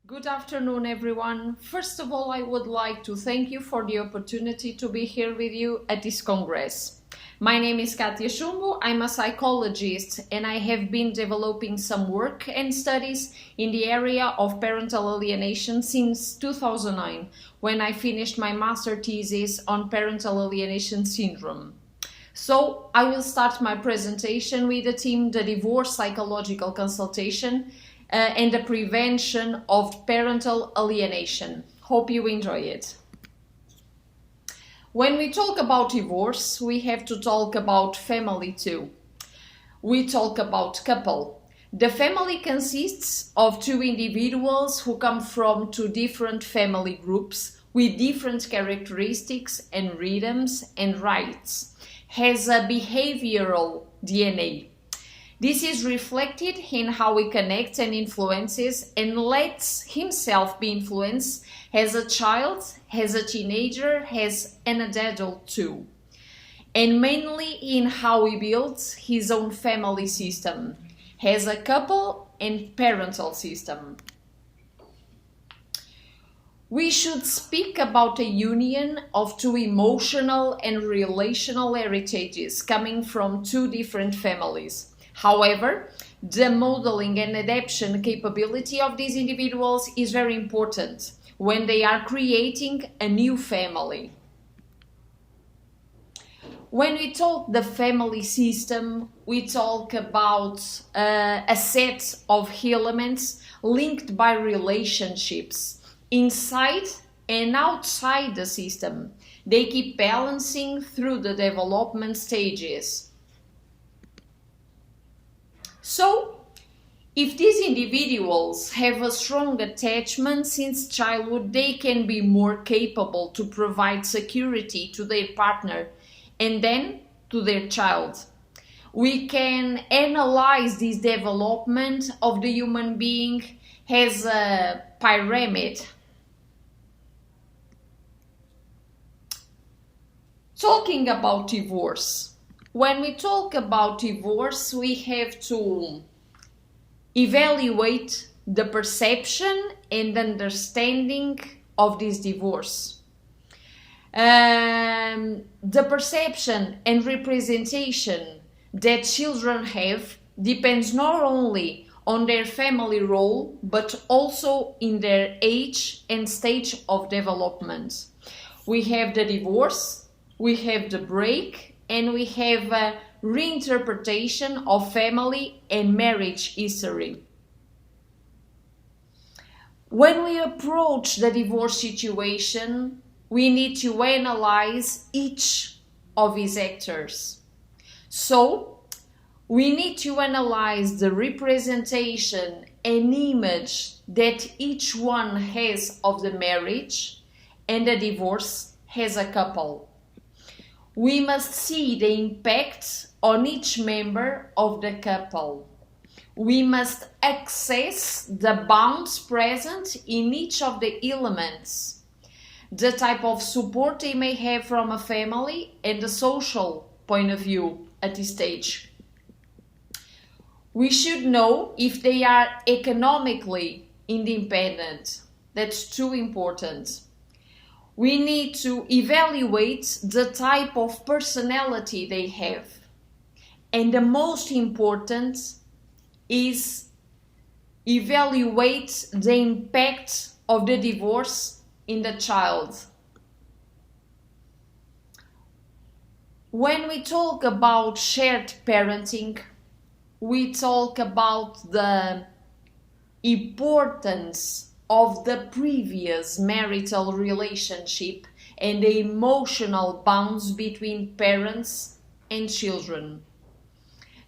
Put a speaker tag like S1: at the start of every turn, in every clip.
S1: Good afternoon, everyone. First of all, I would like to thank you for the opportunity to be here with you at this Congress. My name is Katia Shumbu. I'm a psychologist and I have been developing some work and studies in the area of parental alienation since 2009, when I finished my master thesis on parental alienation syndrome. So I will start my presentation with the theme The Divorce Psychological Consultation and the Prevention of Parental Alienation. Hope you enjoy it. When we talk about divorce, we have to talk about family too. We talk about couple. The family consists of two individuals who come from two different family groups with different characteristics and rhythms and rights, has a behavioral DNA. This is reflected in how he connects and influences and lets himself be influenced as a child, as a teenager, as an adult too. And mainly in how he builds his own family system, as a couple and parental system. We should speak about a union of two emotional and relational heritages coming from two different families. However, the modeling and adaptation capability of these individuals is very important when they are creating a new family. When we talk the family system, we talk about a set of elements linked by relationships inside and outside the system. They keep balancing through the development stages. So, if these individuals have a strong attachment since childhood, they can be more capable to provide security to their partner and then to their child. We can analyze this development of the human being as a pyramid. Talking about divorce. When we talk about divorce, we have to evaluate the perception and understanding of this divorce. The perception and representation that children have depends not only on their family role, but also in their age and stage of development. We have the divorce, we have the break, and we have a reinterpretation of family and marriage history. When we approach the divorce situation, we need to analyze each of his actors. So, we need to analyze the representation and image that each one has of the marriage and the divorce as a couple. We must see the impact on each member of the couple. We must access the bonds present in each of the elements, the type of support they may have from a family and the social point of view at this stage. We should know if they are economically independent. That's too important. We need to evaluate the type of personality they have. And the most important is evaluate the impact of the divorce in the child. When we talk about shared parenting, we talk about the importance of the previous marital relationship and the emotional bonds between parents and children.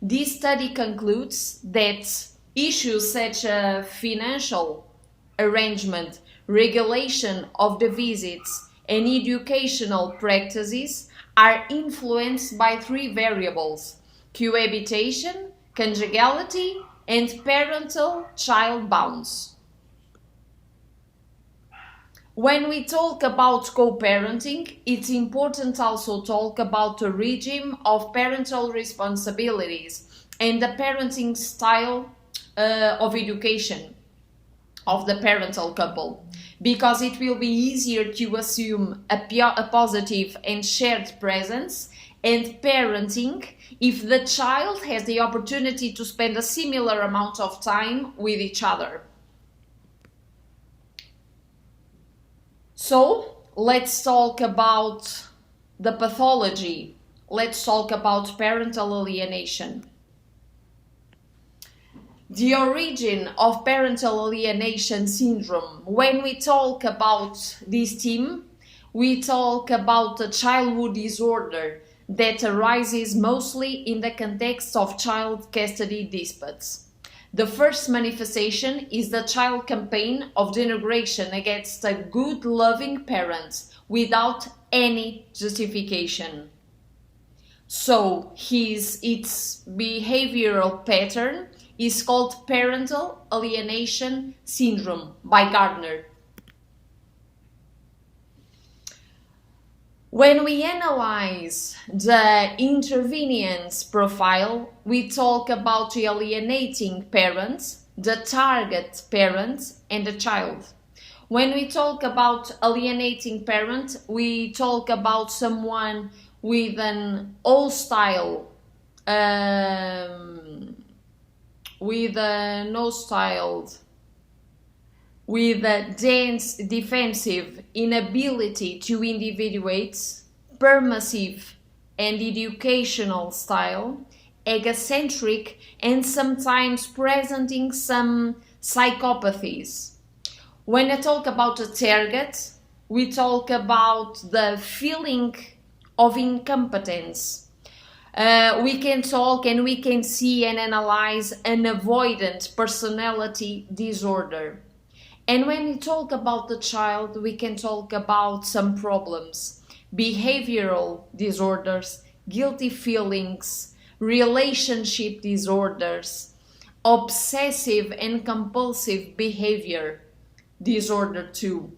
S1: This study concludes that issues such as financial arrangement, regulation of the visits, and educational practices are influenced by three variables: cohabitation, conjugality, and parental-child bonds. When we talk about co-parenting, it's important also to talk about the regime of parental responsibilities and the parenting style of education. of the parental couple, because it will be easier to assume a positive and shared presence and parenting if the child has the opportunity to spend a similar amount of time with each other. So let's talk about the pathology. Let's talk about parental alienation. The origin of parental alienation syndrome. When we talk about this theme, we talk about a childhood disorder that arises mostly in the context of child custody disputes. The first manifestation is the child campaign of denigration against a good, loving parent without any justification. So its behavioral pattern is called Parental Alienation Syndrome by Gardner. When we analyze the intervenience profile, we talk about the alienating parent, the target parent, and the child. When we talk about alienating parent, we talk about someone with an hostile, with a dense defensive inability to individuate, permissive and educational style, egocentric, and sometimes presenting some psychopathies. When I talk about a target, we talk about the feeling of incompetence. We can talk and we can see and analyze an avoidant personality disorder. And when we talk about the child, we can talk about some problems, behavioral disorders, guilty feelings, relationship disorders, obsessive and compulsive behavior disorder too.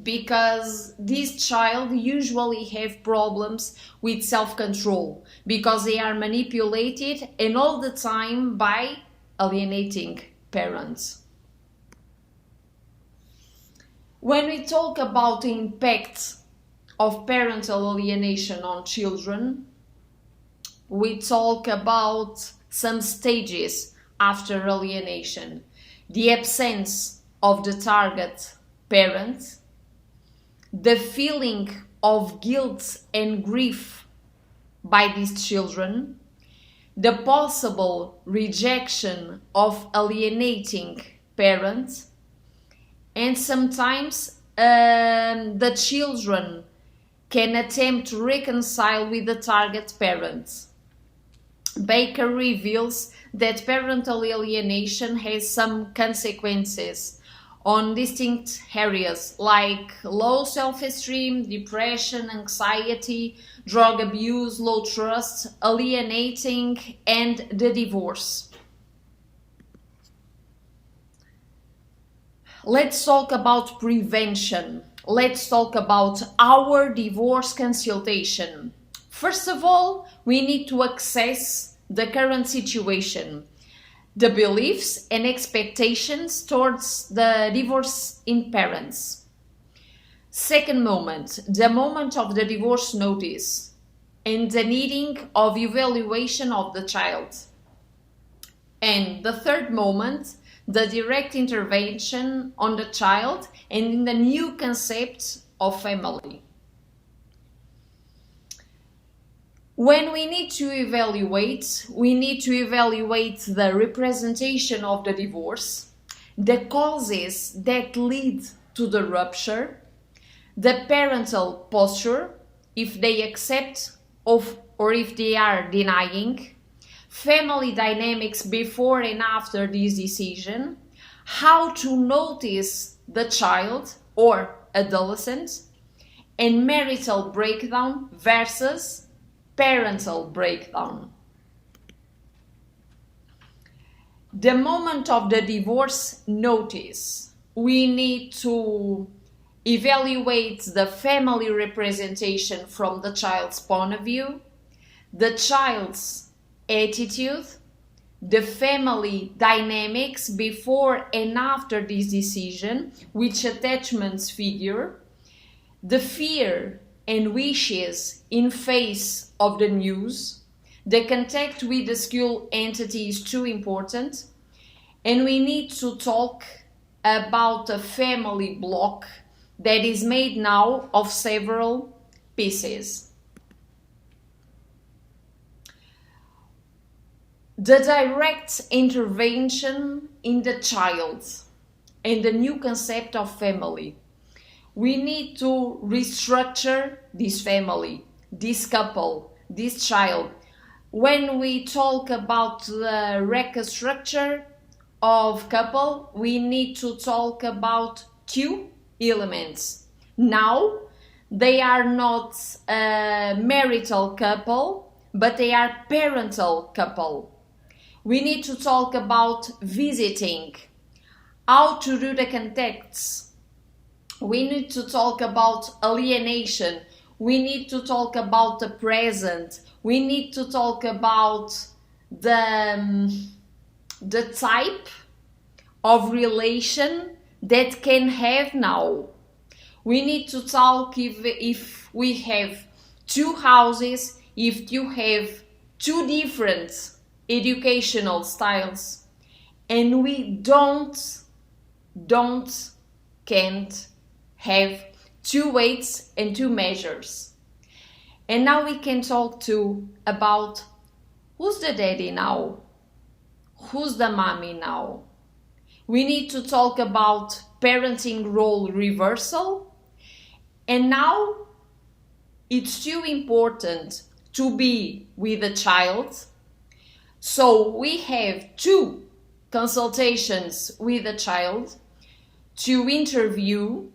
S1: Because this child usually have problems with self-control because they are manipulated and all the time by alienating parents. When we talk about the impact of parental alienation on children, we talk about some stages after alienation. The absence of the target parent, the feeling of guilt and grief by these children, the possible rejection of alienating parents, and sometimes the children can attempt to reconcile with the target parent. Baker reveals that parental alienation has some consequences on distinct areas like low self-esteem, depression, anxiety, drug abuse, low trust, alienating, and the divorce. Let's talk about prevention. Let's talk about our divorce consultation. First of all, we need to assess the current situation, the beliefs and expectations towards the divorce in parents. Second moment, the moment of the divorce notice and the needing of evaluation of the child. And the third moment, the direct intervention on the child and in the new concept of family. When we need to evaluate the representation of the divorce, the causes that lead to the rupture, the parental posture, if they accept or if they are denying, family dynamics before and after this decision, how to notice the child or adolescent, and marital breakdown versus parental breakdown. The moment of the divorce notice, we need to evaluate the family representation from the child's point of view, the child's attitude, the family dynamics before and after this decision, which attachments figure, the fear and wishes in face of the news, the contact with the school entity is too important, and we need to talk about a family block that is made now of several pieces. The direct intervention in the child and the new concept of family. We need to restructure this family, this couple, this child. When we talk about the reconstruction of couple, we need to talk about two elements. Now, they are not a marital couple, but they are parental couple. We need to talk about visiting, how to do the contacts. We need to talk about alienation. We need to talk about the present. We need to talk about the type of relation that can have now. We need to talk if we have two houses, if you have two different educational styles, and we can't have two weights and two measures. And now we can talk too about who's the daddy now, who's the mommy now. We need to talk about parenting role reversal, and now it's too important to be with the child. So we have two consultations with the child to interview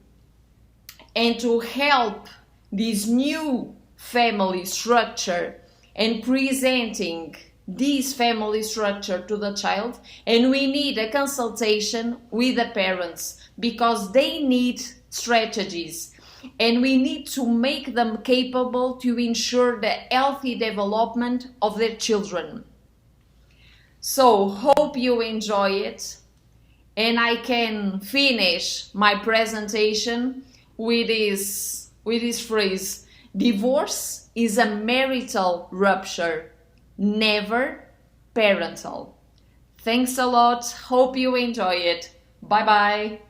S1: and to help this new family structure and presenting this family structure to the child. And we need a consultation with the parents because they need strategies and we need to make them capable to ensure the healthy development of their children. So, hope you enjoy it, and I can finish my presentation with this phrase: divorce is a marital rupture, never parental. Thanks a lot, hope you enjoy it. Bye bye.